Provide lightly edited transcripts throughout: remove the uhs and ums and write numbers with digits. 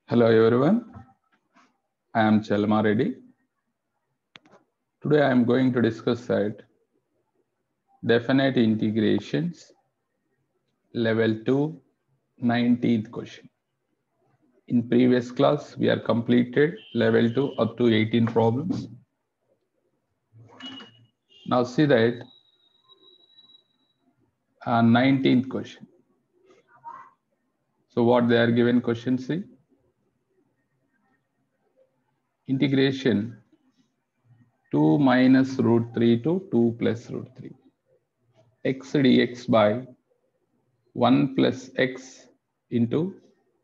Hello everyone, I am Chelma Reddy. Today I am going to discuss that definite integrations level 2 19th question. In previous class we are completed level 2 up to 18 problems. Now see that 19th question. So what they are given question, see, integration 2 minus root 3 to 2 plus root 3 x dx by 1 plus x into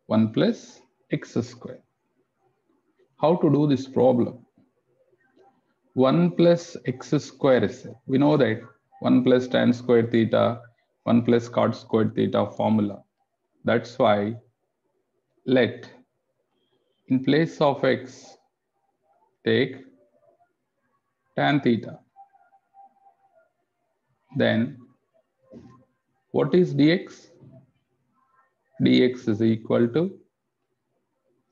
1 plus x square. How to do this problem? 1 plus x square is, we know that 1 plus tan square theta, 1 plus cot square theta formula. That's why let in place of x take tan theta. Then what is dx? Dx is equal to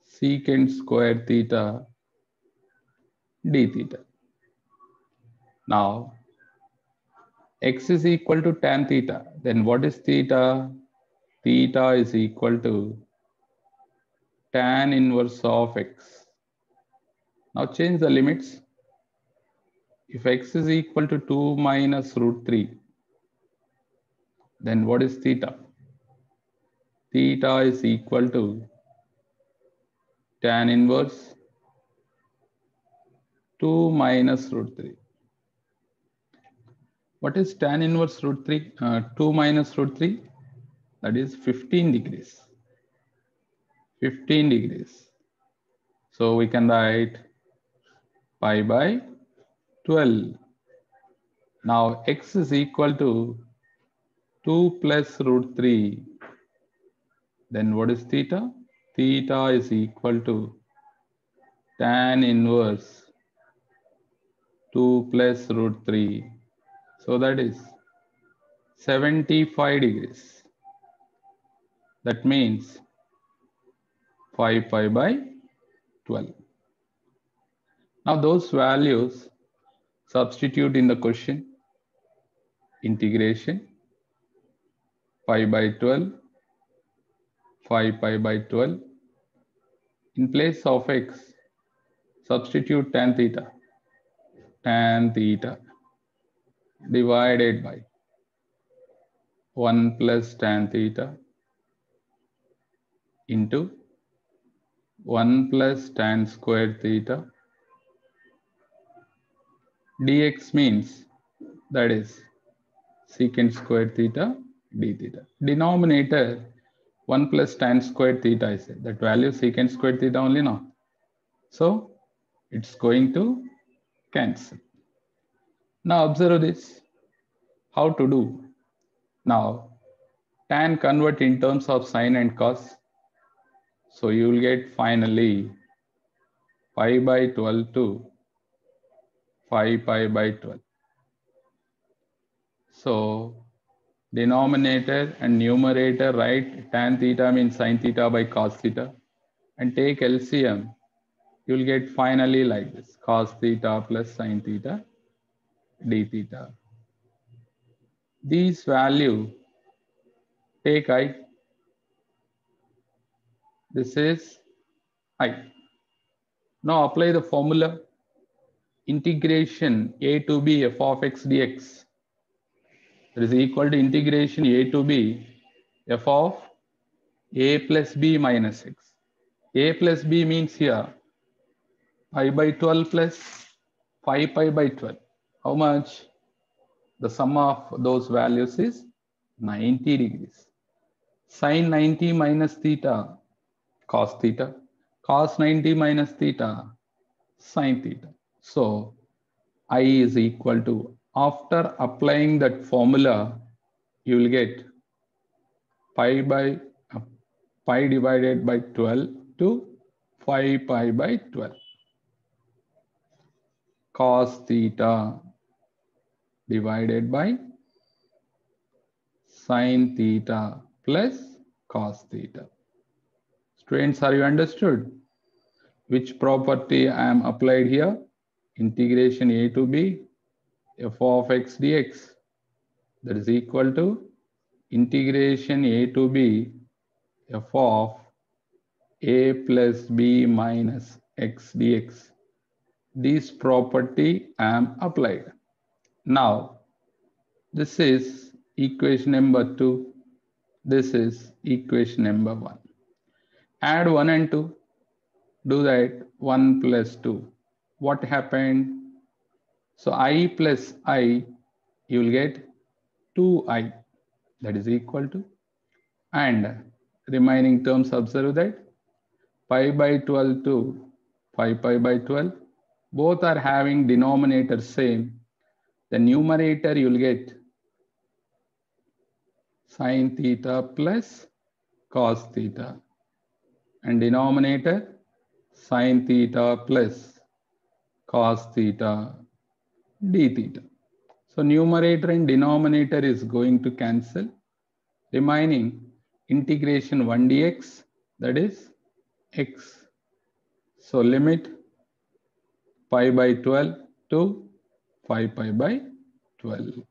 secant square theta d theta. Now x is equal to tan theta. Then what is theta? Theta is equal to tan inverse of x. Now change the limits. If x is equal to 2 minus root 3, then what is theta? Theta is equal to tan inverse 2 minus root 3. What is tan inverse root 3? 2 minus root 3? That is 15 degrees. 15 degrees. So we can write pi by 12. Now x is equal to 2 plus root 3. Then what is theta? Theta is equal to tan inverse 2 plus root 3. So that is 75 degrees. That means 5 pi by 12. Now those values substitute in the question. Integration pi by 12, 5 pi by 12. In place of x, substitute tan theta. Tan theta divided by 1 plus tan theta into 1 plus tan square theta. Dx means that is secant square theta d theta. Denominator 1 plus tan square theta is that value secant square theta only now. So it's going to cancel. Now observe this. How to do? Now tan convert in terms of sine and cos. So you will get finally pi by 12 to 5 pi by 12. So denominator and numerator, write tan theta means sine theta by cos theta and take LCM. You will get finally like this, cos theta plus sine theta d theta. These value take I. This is I. Now apply the formula. Integration a to b f of x dx. That is equal to integration a to b f of a plus b minus x. A plus b means here pi by 12 plus 5 pi by 12. How much? The sum of those values is 90 degrees. Sin 90 minus theta, cos theta. Cos 90 minus theta, sin theta. So I is equal to, after applying that formula, you will get pi divided by 12 to 5 pi by 12. Cos theta divided by sin theta plus cos theta. Students, are you understood? Which property I am applied here? Integration a to b f of x dx, that is equal to integration a to b f of a plus b minus x dx. This property I am applied. Now, this is equation number 2. This is equation number 1. Add 1 and 2. Do that. 1 plus 2. What happened? So I plus I, you will get 2i, that is equal to, and remaining terms, observe that pi by 12 to 5 pi by 12, both are having denominator same. The numerator you will get sine theta plus cos theta, and denominator sine theta plus cos theta d theta. So numerator and denominator is going to cancel, remaining integration 1 dx, that is x. So limit pi by 12 to 5 pi by 12.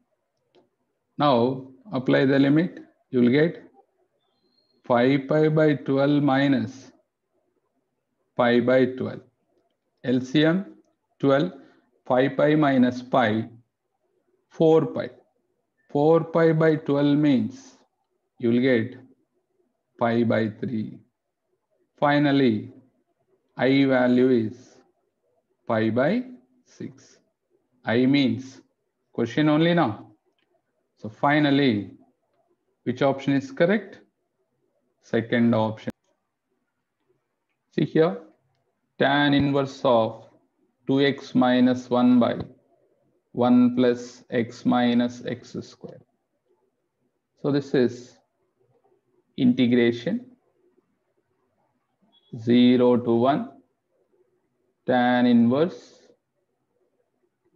Now apply the limit, you will get 5 pi by 12 minus pi by 12. LCM 12, 5 pi minus pi, 4 pi. 4 pi by 12 means you will get pi by 3. Finally, I value is pi by 6. I means question only now. So finally, which option is correct? Second option. See here, tan inverse of 2x minus 1 by 1 plus x minus x square. So this is integration 0 to 1 tan inverse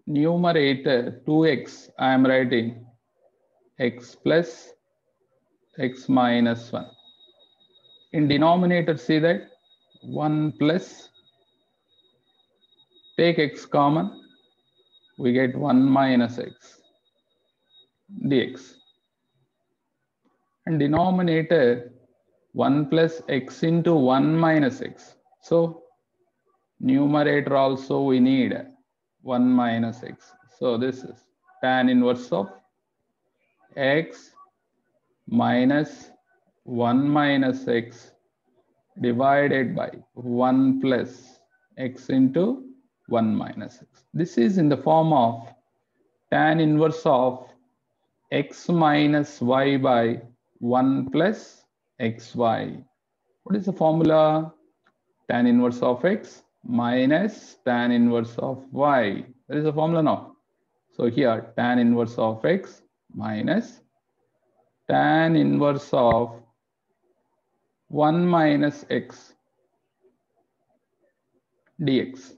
numerator 2x, I am writing x plus x minus 1. In denominator, see that 1 plus, take x common, we get 1 minus x dx. And denominator 1 plus x into 1 minus x. So numerator also we need 1 minus x. So this is tan inverse of x minus 1 minus x divided by 1 plus x into 1 minus x. This is in the form of tan inverse of x minus y by 1 plus xy. What is the formula? Tan inverse of x minus tan inverse of y. That is the formula now. So here tan inverse of x minus tan inverse of 1 minus x dx.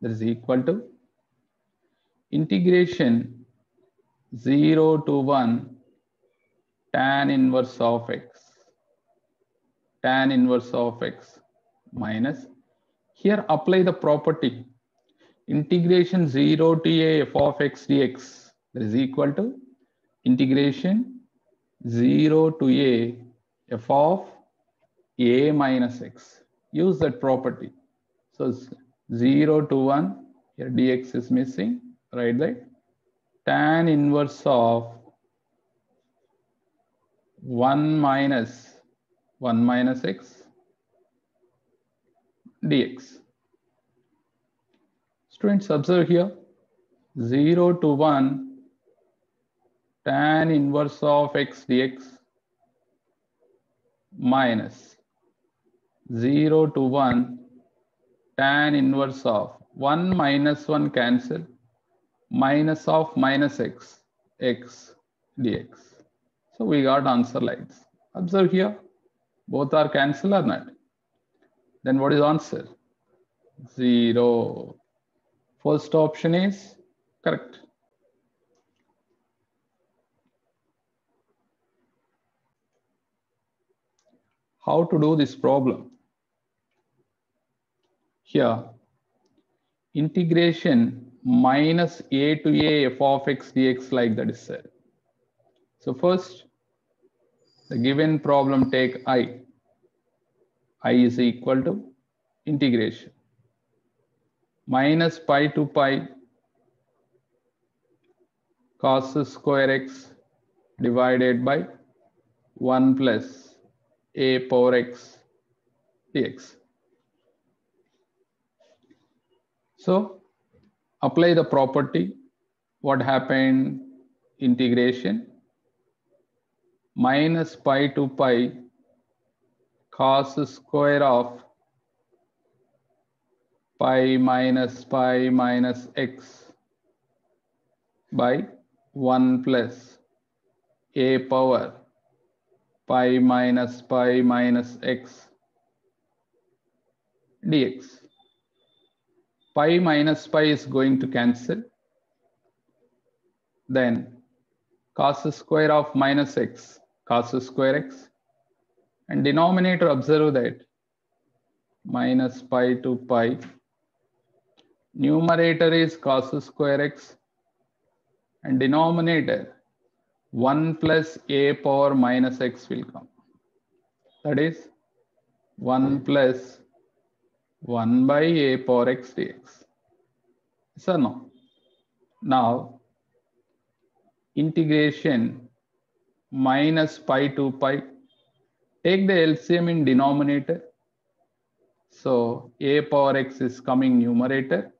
That is equal to integration 0 to 1 tan inverse of x minus, here apply the property integration 0 to a f of x dx, that is equal to integration 0 to a f of a minus x. Use that property. So 0 to 1, here dx is missing, right? That tan inverse of 1 minus x dx. Students, observe here 0 to 1 tan inverse of x dx minus 0 to 1 tan inverse of 1 minus 1 cancel, minus of minus x dx. So we got answer like this. Observe here, both are cancel or not? Then what is answer? 0. First option is correct. how to do this problem. Here, integration minus a to a f of x dx like that is said. So first, the given problem take I is equal to integration minus pi to pi cos square x divided by 1 plus a power x dx. So apply the property. What happened? Integration minus pi to pi cos square of pi minus x by 1 plus a power pi minus x dx. Pi minus pi is going to cancel. Then cos square of minus x, cos square x, and denominator, observe that minus pi to pi. Numerator is cos square x and denominator 1 plus a power minus x will come. That is 1 plus 1 by a power x dx. Yes or no? Now, integration minus pi to pi. Take the LCM in denominator. So a power x is coming numerator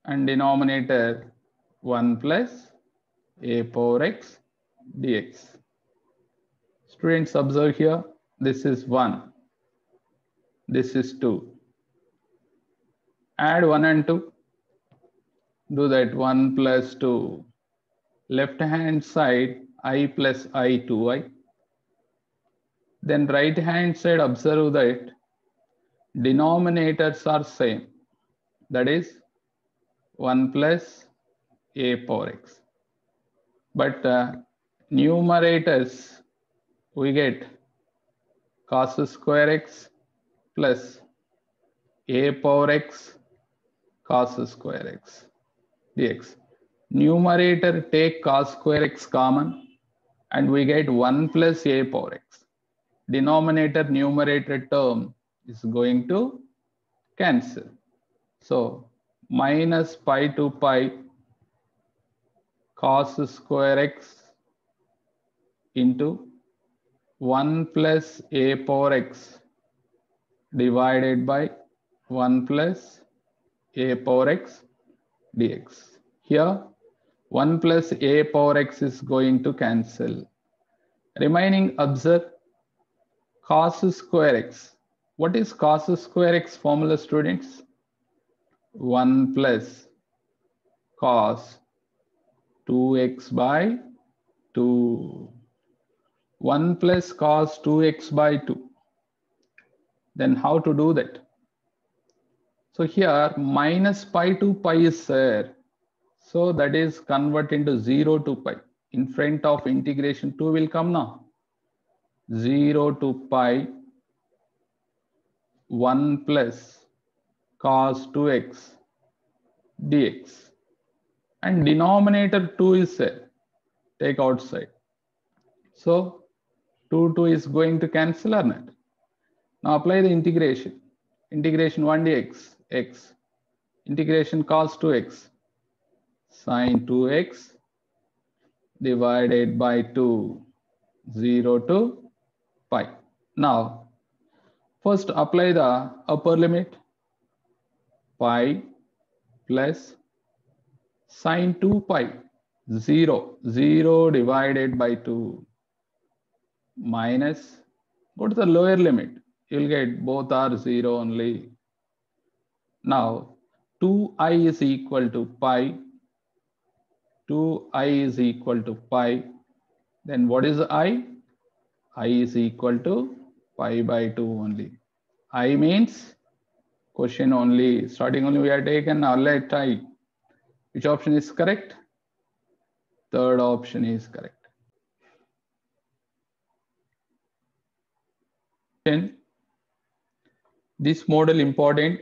and denominator 1 plus a power x dx. Students, observe here, this is 1, this is 2. Add 1 and 2. Do that 1 plus 2. Left hand side I plus I 2i. Then right hand side, observe that denominators are same. That is 1 plus a power x. But numerators, we get cos square x plus a power x cos square x dx. Numerator take cos square x common and we get 1 plus a power x. Denominator numerator term is going to cancel. So minus pi to pi cos square x into 1 plus a power x divided by 1 plus a power x dx. Here 1 plus a power x is going to cancel. Remaining, observe cos square x. What is cos square x formula, students? 1 plus cos 2x by 2. 1 plus cos 2x by 2. Then how to do that? So here minus pi to pi is there. So that is convert into 0 to pi. In front of integration 2 will come now. 0 to pi 1 plus cos 2x dx. And denominator 2 is there. Take outside. So 2 is going to cancel or not? Now apply the integration. Integration 1 dx, x. Integration cos 2x, sin 2x divided by 2, 0 to pi. Now, first apply the upper limit, pi plus sin 2 pi, 0, 0 divided by 2 minus, go to the lower limit, you'll get both are 0 only. Now, 2i is equal to pi, 2i is equal to pi. Then what is I? I is equal to pi by 2 only. I means question only, starting only we are taken, now let I. Which option is correct? Third option is correct. question. This model important.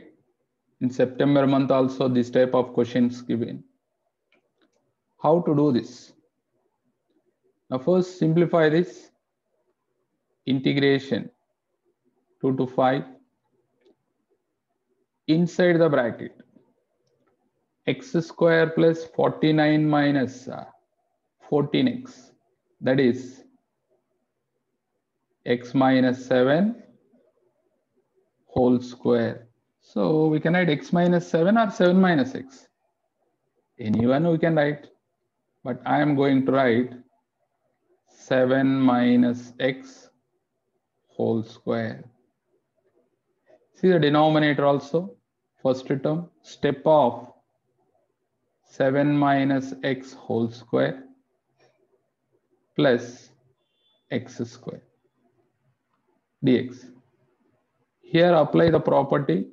In September month also this type of questions given. How to do this? Now first simplify this. Integration 2 to 5. Inside the bracket. X square plus 49 minus 14x. That is x minus 7 whole square. So we can write x minus 7 or 7 minus x. Anyone we can write. But I am going to write 7 minus x whole square. See the denominator also. First term, step of 7 minus x whole square plus x square dx. Here apply the property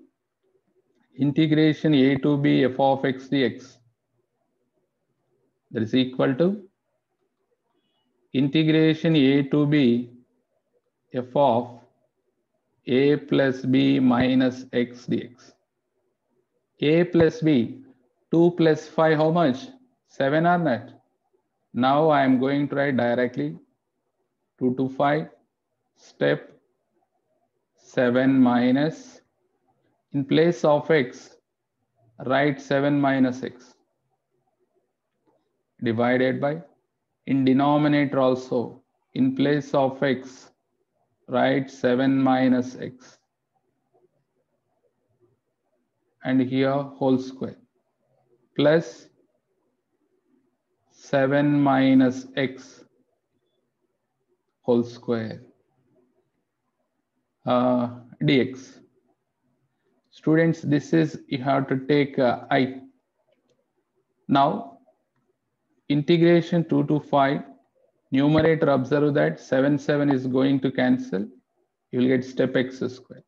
integration a to b f of x dx. That is equal to integration a to b f of a plus b minus x dx. A plus b, 2 plus 5, how much? 7 or not? Now I am going to write directly 2 to 5, step 7 minus, in place of x, write 7 minus x, divided by, in denominator also, in place of x, write 7 minus x, and here whole square, plus 7 minus x whole square dx. Students, this is, you have to take I. Now, integration 2 to 5, numerator, observe that 7 is going to cancel. You will get step x square.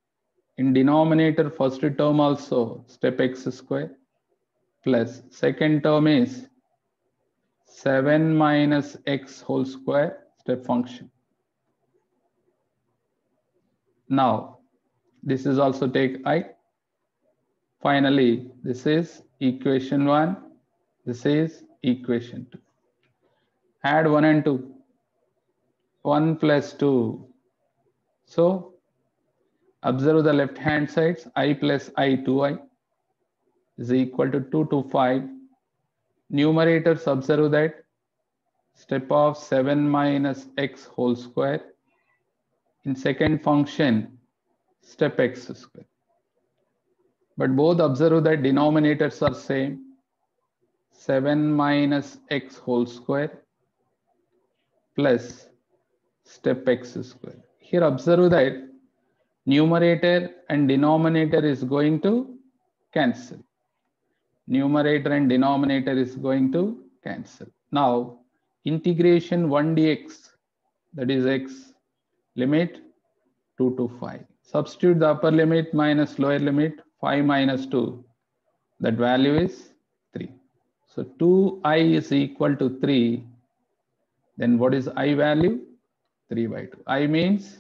In denominator, first term also step x square, plus second term is 7 minus x whole square, step function. Now, this is also take I. Finally, this is equation 1, this is equation 2. Add 1 and 2. 1 plus 2. So, observe the left hand sides. I plus I, 2i is equal to 2 to 5. Numerators, observe that step of 7 minus x whole square. In second function, step x square. But both observe that denominators are same. 7 minus x whole square plus step x square. Here observe that numerator and denominator is going to cancel. Numerator and denominator is going to cancel. Now, integration 1 dx, that is x, limit 2 to 5. Substitute the upper limit minus lower limit, 5 minus 2. That value is 3. So 2i is equal to 3. Then what is I value? 3 by 2. I means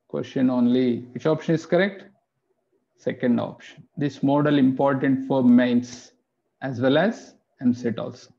question only. Which option is correct? Second option. This model important for mains as well as MCET also.